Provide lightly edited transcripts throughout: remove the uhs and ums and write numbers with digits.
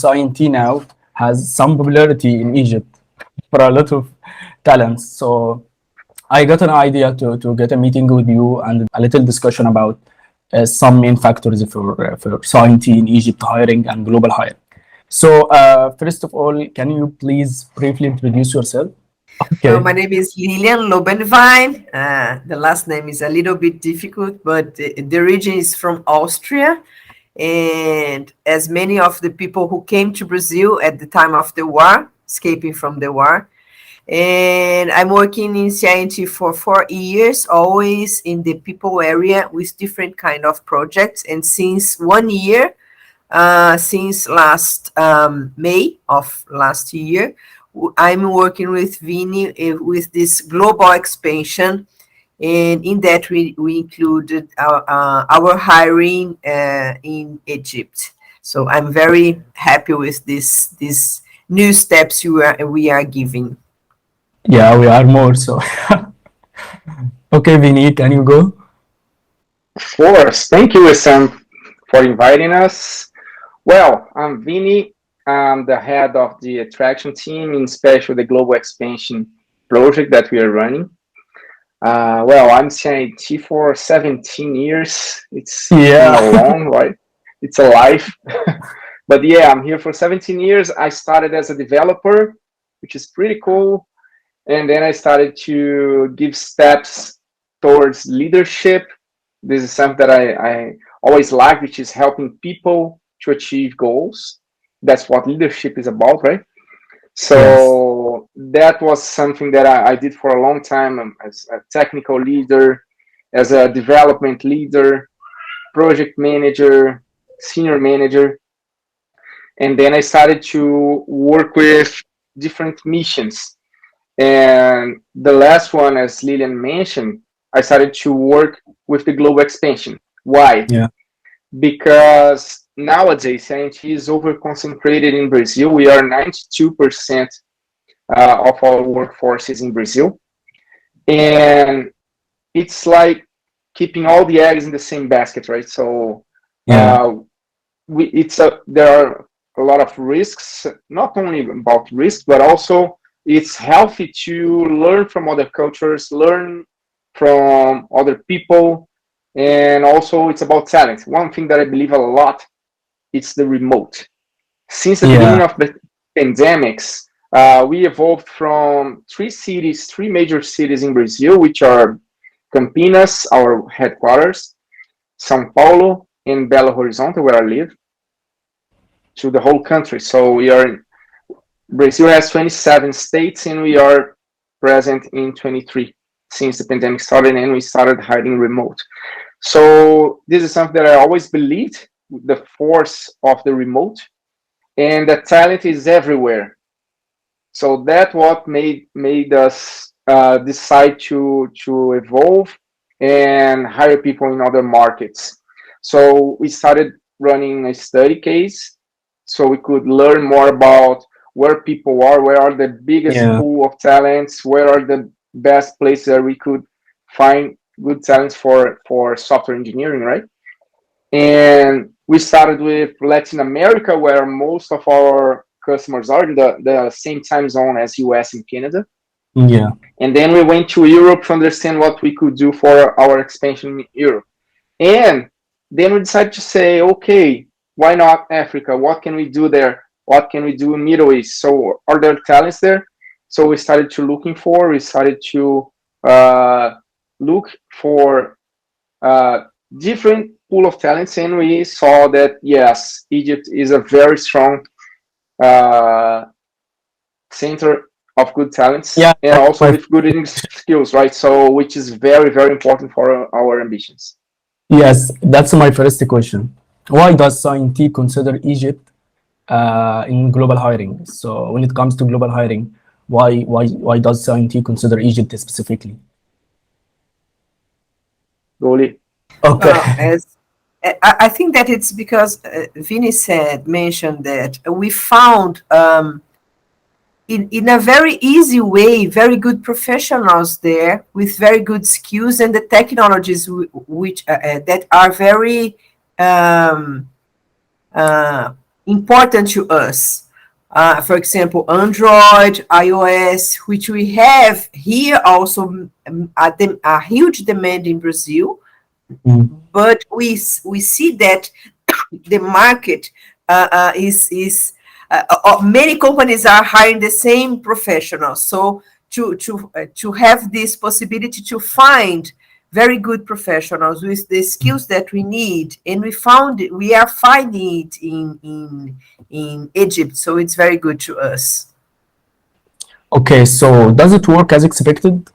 CI&T now has some popularity in Egypt for a lot of talents. So I got an idea to get a meeting with you and a little discussion about some main factors for CI&T in Egypt hiring and global hiring. So first of all, can you please briefly introduce yourself? Well, Okay. my name is Lilian Lobenwein. The last name is a little bit difficult, but the origin is from Austria. And as many of the people who came to Brazil at the time of the war, escaping from the war, and I'm working in CI&T for 4 years, always in the people area with different kind of projects. And since 1 year, since last May of last year, I'm working with Vinnie with this global expansion, and in that we included our hiring in Egypt. So I'm very happy with this new steps we are giving. Yeah, we are more so. Okay, Vinny, can you go? Of course. Thank you, Sam, for inviting us. Well, I'm Vinnie. I'm the head of the attraction team, in special the global expansion project that we are running. Well, I'm CI&T for 17 years. It's been a Yeah. long, right? It's a life. But yeah, I'm here for 17 years. I started as a developer, which is pretty cool. And then I started to give steps towards leadership. This is something that I always like, which is helping people to achieve goals. That's what leadership is about, right? Yes. So that was something that I did for a long time as a technical leader, as a development leader, project manager, senior manager. And then I started to work with different missions. And the last one, as Lilian mentioned, I started to work with the global expansion. Why? Yeah. Because nowadays, CI&T is over concentrated in Brazil. We are 92% of our workforce is in Brazil. And it's like keeping all the eggs in the same basket, right? So Yeah. uh, there are a lot of risks, not only about risk, but also it's healthy to learn from other cultures, learn from other people, and also it's about talent. One thing that I believe a lot, it's the remote. Since the beginning Yeah. of the pandemics, we evolved from three major cities in Brazil, which are Campinas, our headquarters, São Paulo, and Belo Horizonte, where I live, to the whole country. So Brazil has 27 states, and we are present in 23 since the pandemic started, and we started hiring remote. So this is something that I always believed, the force of the remote, and the talent is everywhere. So that what made us decide to evolve and hire people in other markets. So we started running a study case so we could learn more about where people are, where are the biggest Yeah. pool of talents, where are the best places that we could find good talents for software engineering, right? And we started with Latin America, where most of our customers are in the same time zone as US and Canada. Yeah. And then we went to Europe to understand what we could do for our expansion in Europe. And then we decided to say, okay, why not Africa? What can we do there? What can we do in Middle East? So are there talents there? So we started to look for different pool of talents, and we saw that yes, Egypt is a very strong uh, center of good talents, Yeah. and That's also my with good English skills, right? So which is very very important for our ambitions. yes. That's my first question. Why does CI&T consider Egypt in global hiring? So when it comes to global hiring, why does CI&T consider Egypt specifically? Goalie. Okay. As I think that it's because Vinny mentioned that we found in a very easy way very good professionals there with very good skills and the technologies which that are very um, uh, important to us. For example, Android, iOS, which we have here also a huge demand in Brazil, but we see that the market many companies are hiring the same professionals. So to have this possibility to find very good professionals with the skills that we need, and we are finding it in Egypt. So it's very good to us. Okay, so does it work as expected?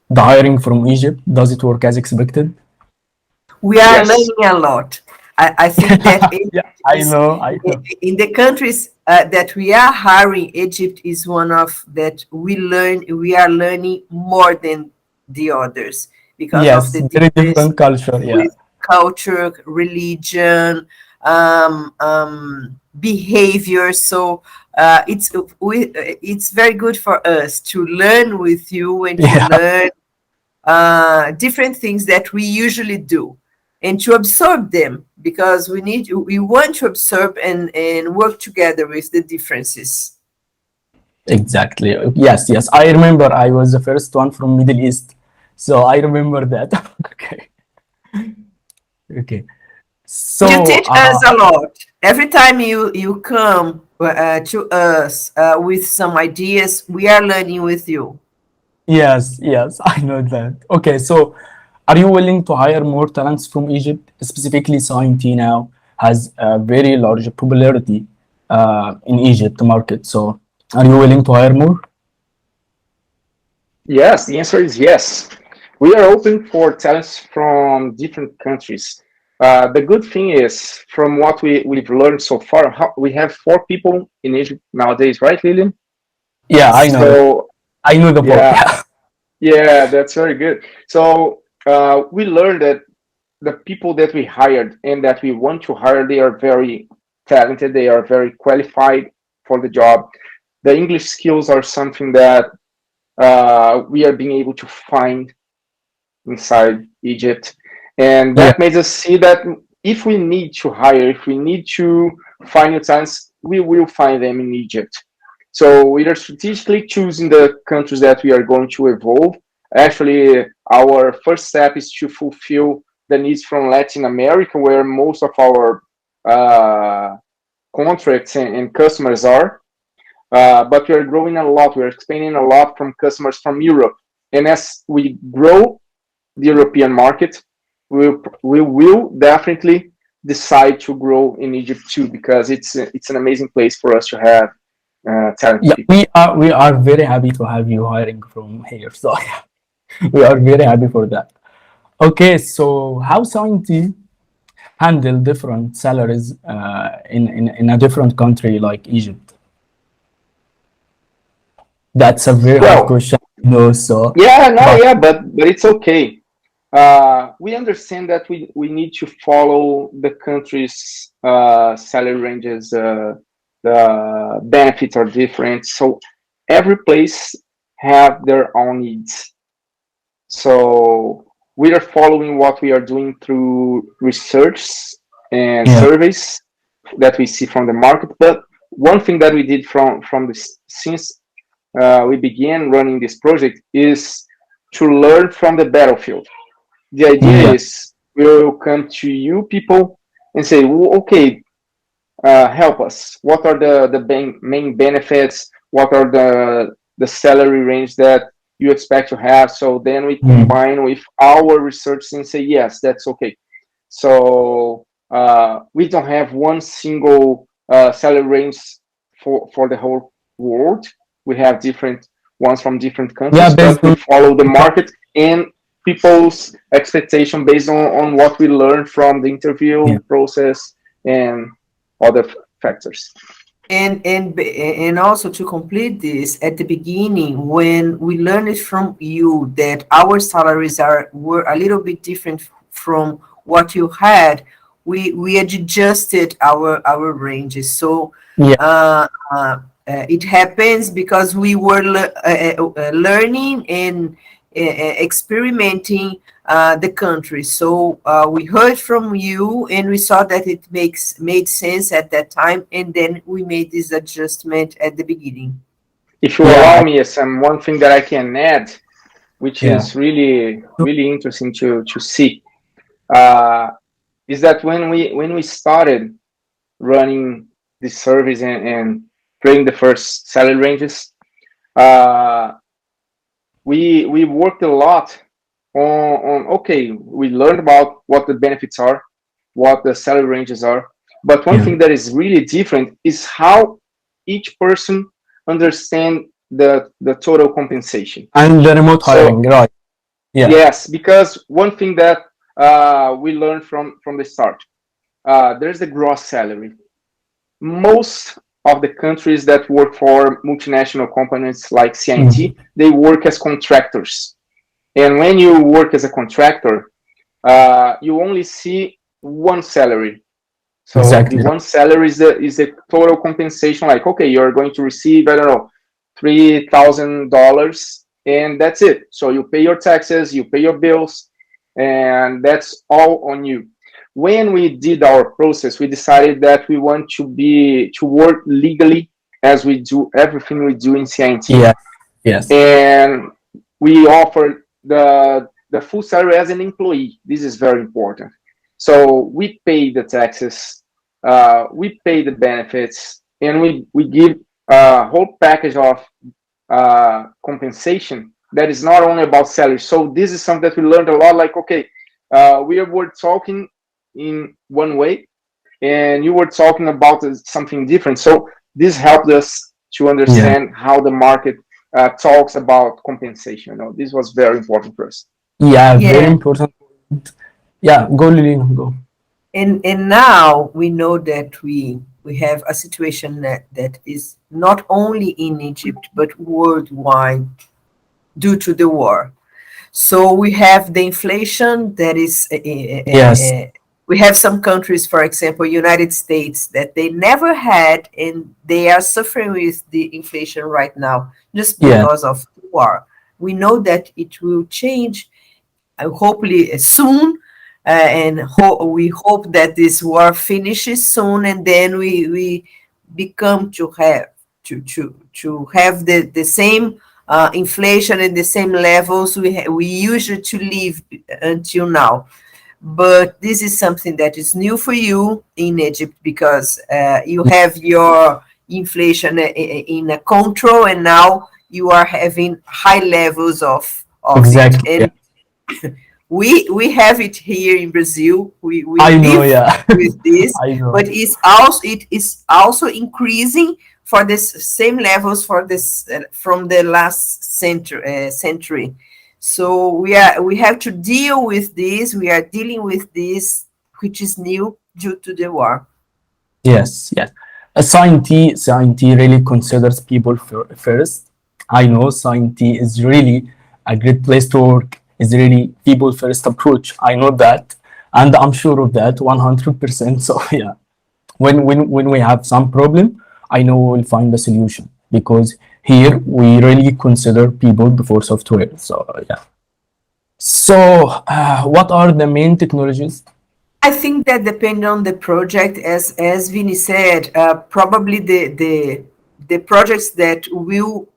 The hiring from Egypt, does it work as expected? We are Yes. learning a lot. I think that Yeah, Egypt I is know, I know. in the countries that we are hiring. Egypt is one of that we are learning more than the others because of Yes, the very difference different culture. Yeah, with culture, religion, behavior. So it's very good for us to learn with you and to yeah, learn different things that we usually do and to absorb them because we want to absorb and work together with the differences. exactly. Yes, yes. I remember I was the first one from Middle East, so I remember that. Okay, okay. You So, teach us a lot. Every time you come to us with some ideas, we are learning with you. yes, yes, I know that. Okay, so are you willing to hire more talents from Egypt? Specifically, CI&T now has a very large popularity in Egypt market. So, are you willing to hire more? Yes, the answer is yes. We are open for talents from different countries. The good thing is, from what we've learned so far, we have 4 people in Egypt nowadays, right, Lillian? Yeah, I Yes. know. So, I know the book. yeah, yeah, that's very good. So, we learned that the people that we hired and that we want to hire, they are very talented, they are very qualified for the job. The English skills are something that we are being able to find inside Egypt. And Yeah, that makes us see that if we need to hire, if we need to find new talents, we will find them in Egypt. So we are strategically choosing the countries that we are going to evolve. Actually, our first step is to fulfill the needs from Latin America, where most of our uh, contracts and customers are. But we are growing a lot. We are expanding a lot from customers from Europe. And as we grow the European market, we will definitely decide to grow in Egypt too, because it's an amazing place for us to have talented yeah. people. We are very happy to have you hiring from here. So we are very happy for that. Okay, so how CI&T handle different salaries in a different country like Egypt? That's a very hard Well, question. No, so yeah, no, but yeah, but it's okay. We understand that we need to follow the country's salary ranges. The benefits are different, so every place have their own needs. So we are following what we are doing through research and yeah, surveys that we see from the market. But one thing that we did from this since we began running this project is to learn from the battlefield. The idea yeah, is we will come to you people and say, okay, help us. What are the main benefits? What are the salary range that you expect to have? So then we mm, combine with our research and say, yes, that's okay. So we don't have one single salary range for the whole world. We have different ones from different yeah. countries, Based but we on follow the the country. market and people's expectation based on what we learned from the Yeah, interview process and other factors. And also to complete this, at the beginning, when we learned from you that our salaries were a little bit different from what you had, we adjusted our ranges. So yeah, it happens because we were learning, experimenting the country. So we heard from you, and we saw that it made sense at that time, and then we made this adjustment at the beginning. If you allow Yeah, me, some one thing that I can add, which yeah, is really interesting to see, uh, is that when we started running this service and creating the first salary ranges, uh, we worked a lot on okay, we learned about what the benefits are, what the salary ranges are, but one yeah. thing that is really different is how each person understand the total compensation. And the remote hiring, So right? Yeah, yes, because one thing that we learned from the start, there's the gross salary. Most of the countries that work for multinational companies like CI&T, mm, they work as contractors. And when you work as a contractor, you only see one salary. So the exactly right. one salary is the total compensation. Like, okay, you're going to receive, I don't know, $3,000, and that's it. So you pay your taxes, you pay your bills, and that's all on you. When we did our process, we decided that we want to work legally as we do everything we do in CI&T, Yeah, yes, and we offer the full salary as an employee. This is very important. So we pay the taxes, we pay the benefits, and we give a whole package of compensation that is not only about salary. So this is something that we learned a lot. Like, okay, we were talking in one way, and you were talking about something different. So this helped us to yeah, understand how the market talks about compensation. This was very important for us. yeah. Very Yeah, important. Yeah, go, Lilino, go. and now we know that we have a situation that is not only in Egypt but worldwide due to the war. So we have the inflation that is, Yes, we have some countries, for example, United States, that they never had, and they are suffering with the inflation right now just yeah, because of the war. We know that it will change, hopefully soon, and we hope that this war finishes soon, and then we become to have the same inflation and the same levels we usually to live until now. But this is something that is new for you in Egypt because you have your inflation in a control, and now you are having high levels of it. exactly. Yeah, And we have it here in Brazil. We I know. live Yeah, with this, I know. but it is also increasing for this same levels for this from the last century. So we have to deal with this. We are dealing with this, which is new due to the war. Yes, yes. A science really considers people first. I know science is really a great place to work. Is really people first approach. I know that, and I'm sure of that 100%. So yeah, when we have some problem, I know we'll find a solution because here we really consider people before software. So yeah. So what are the main technologies? I think that depending on the project, as Vinny said, probably the projects that will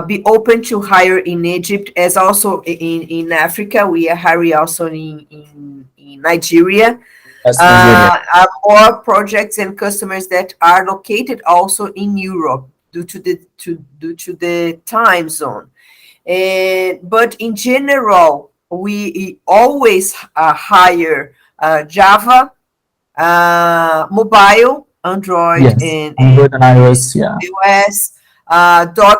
be open to hire in Egypt, as also in Africa, we are hiring also in Nigeria. Yes, Nigeria. Are more projects and customers that are located also in Europe due to the time zone. But in general, we always hire Java, mobile, Android, Yes, and Android and iOS. Yeah. iOS,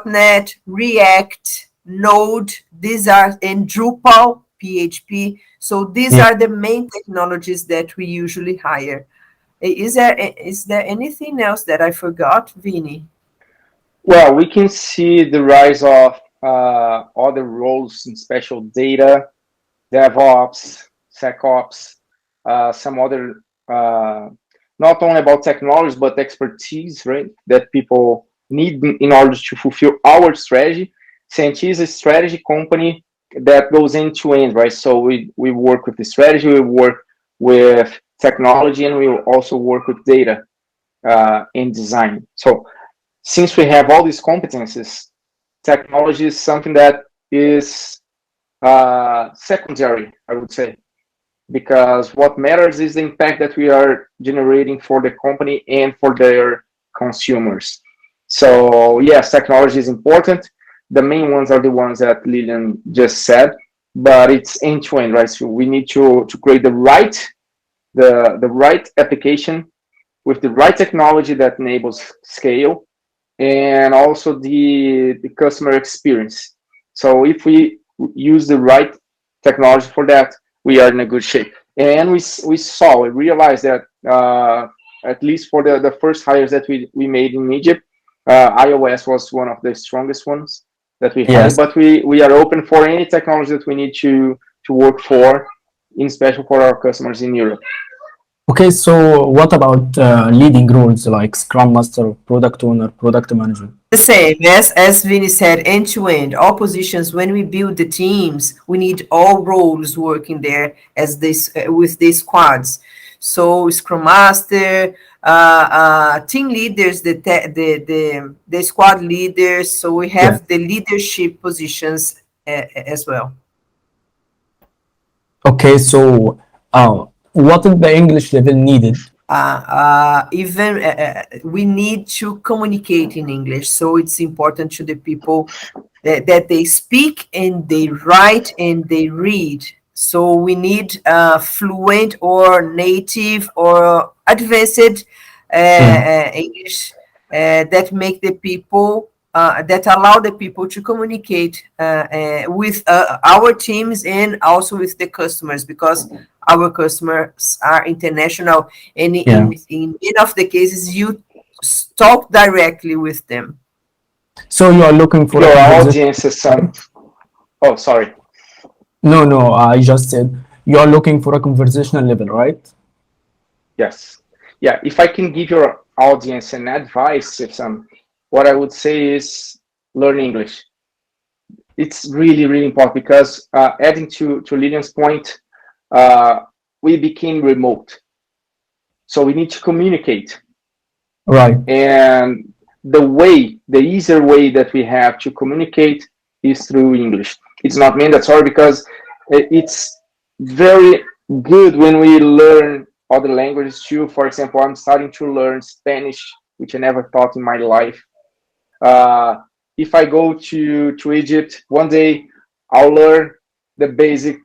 .NET, React, Node. These are and Drupal, PHP. So these Yeah. are the main technologies that we usually hire. Is there anything else that I forgot, Vinny? Well, we can see the rise of other roles in special data, DevOps, SecOps, some other, not only about technology, but expertise, right? That people need in order to fulfill our strategy. CI&T is a strategy company that goes end to end, right? So we work with the strategy, we work with technology, and we also work with data in design. So since we have all these competencies, technology is something that is secondary, I would say, because what matters is the impact that we are generating for the company and for their consumers. So yes, technology is important. The main ones are the ones that Lilian just said, but it's end to end, right? So we need to create the right application with the right technology that enables scale, and also the customer experience. So if we use the right technology for that, we are in a good shape. And we realized that at least for the first hires that we made in Egypt, iOS was one of the strongest ones that we hired. Yes. But we are open for any technology that we need to work for, in special for our customers in Europe. Okay, so what about leading roles like Scrum Master, Product Owner, Product Manager? The same as Vinny said, end to end, all positions. When we build the teams, we need all roles working there as this with these squads. So Scrum Master, team leaders, the squad leaders. So we Yeah. have the leadership positions as well. Okay, so what is the English level needed? Even we need to communicate in English, so it's important to the people that they speak and they write and they read. So we need fluent or native or advanced Yeah. English that make the people that allow the people to communicate with our teams and also with the customers, because our customers are international, and Yeah. in many of the cases you talk directly with them. So you are looking for a Your conversation, audience is some. right? Oh, sorry. No, no, I just said you are looking for a conversational level, right? Yes. Yeah. If I can give your audience an advice, if some, what I would say is learn English. It's really, really important because adding to Lillian's point, uh, we became remote. So we need to communicate. Right. And the easier way that we have to communicate is through English. It's not mandatory because it's very good when we learn other languages too. For example, I'm starting to learn Spanish, which I never thought in my life. Uh, if I go to Egypt one day, I'll learn the basic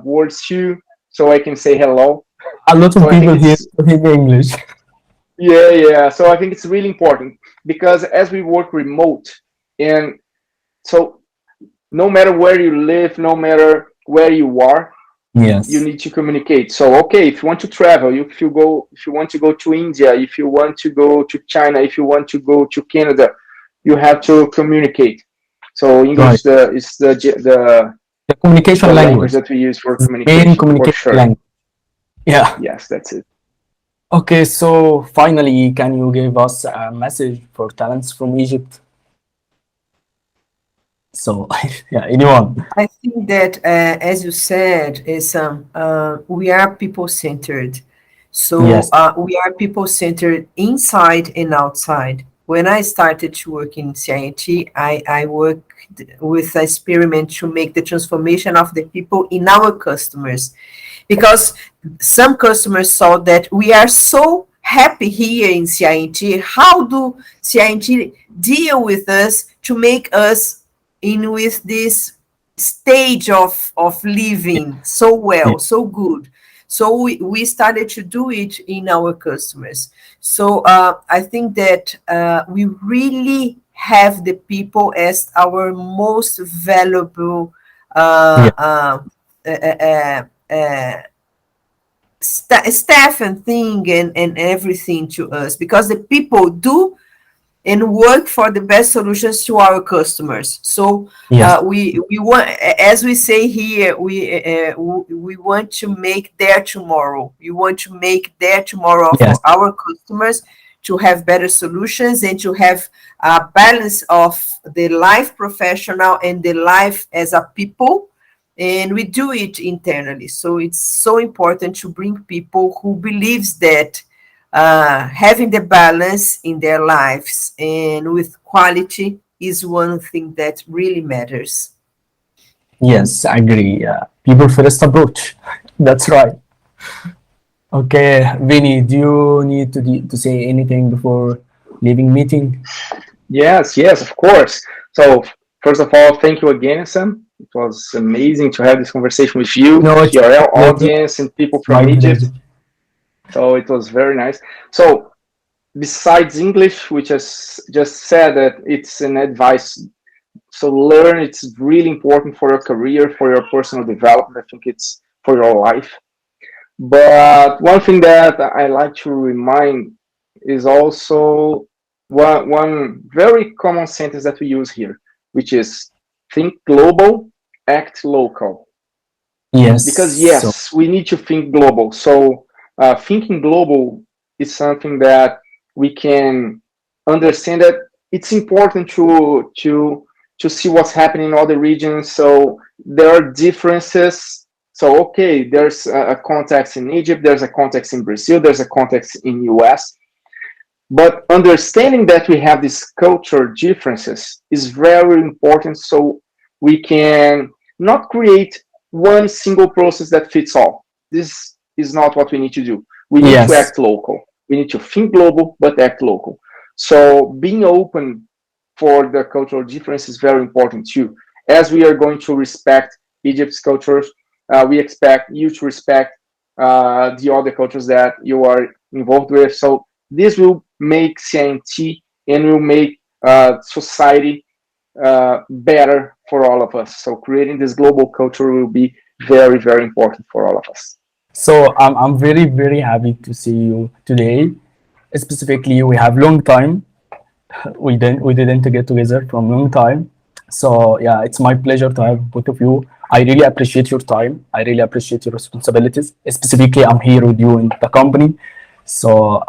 words too, so I can say hello. A lot So of I think people here it's speak English. yeah. So I think it's really important because as we work remote, and so no matter where you live, no matter where you are, you Yes. need to communicate. So okay, if you want to travel, if you want to go to India, if you want to go to China, if you want to go to Canada, you have to communicate. So Right. English is The communication the language language that we use for is main communication for communication sure. language. Yeah. Yes, that's it. Okay, so finally, can you give us a message for talents from Egypt? So, yeah, anyone? I think that, as you said, is we are people centered. So Yes. we are people centered inside and outside. When I started to work in CI&T, I worked with an experiment to make the transformation of the people in our customers, because some customers saw that we are so happy here in CI&T. How do CI&T deal with us to make us in with this stage of living so Yeah. well, so good? So we started to do it in our customers. So I think that we really have the people as our most valuable Yeah. uh, uh, uh, staff and thing and everything to us, because the people do and work for the best solutions to our customers. So Yes. we want, as we say here, we want to make their tomorrow. We want to make their tomorrow for Yes. our customers to have better solutions and to have a balance of the life professional and the life as a people. And we do it internally. So it's so important to bring people who believes that having the balance in their lives and with quality is one thing that really matters. Yes, I agree. People first approach. That's right. Okay, Vinny, do you need to say anything before leaving meeting? Yes, yes, of course. So, first of all, thank you again, Sam. It was amazing to have this conversation with you, No, it's TRL pleasure. audience, and people It's from my Egypt. pleasure. So, it was very nice. So, besides English, which has just said that it's an advice. So, learn, it's really important for your career, for your personal development. I think it's for your life. But one thing that I like to remind is also one very common sentence that we use here, which is think global, act local. Yes. Because So yes, we need to think global. So thinking global is something that we can understand that it's important to see what's happening in other regions. So there are differences. So okay, there's a context in Egypt, there's a context in Brazil, there's a context in US. But understanding that we have these cultural differences is very important so we can not create one single process that fits all. This is not what we need to do. We need to yes. act local. We need to think global, but act local. So being open for the cultural difference is very important too. As we are going to respect Egypt's cultures, we expect you to respect the other cultures that you are involved with. So this will make CI&T and will make society better for all of us. So creating this global culture will be very, very important for all of us. So I'm very very happy to see you today. Specifically, we have long time. We didn't get together from long time. So yeah, it's my pleasure to have both of you. I really appreciate your time. I really appreciate your responsibilities. Specifically, I'm here with you in the company. So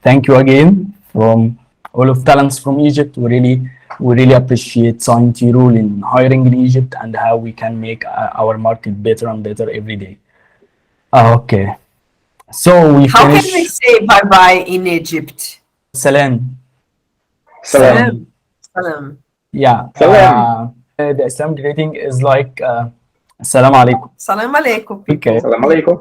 thank you again from all of talents from Egypt. We really appreciate CI&T role in hiring in Egypt and how we can make our market better and better every day. Okay, so we How can we finish. say bye bye in Egypt? Salam. Salam. Salam. Salam. Salam. Yeah. Salam. The Islam greeting is like Assalamu alaikum. Salam alaikum, Okay. people. Salam alaikum.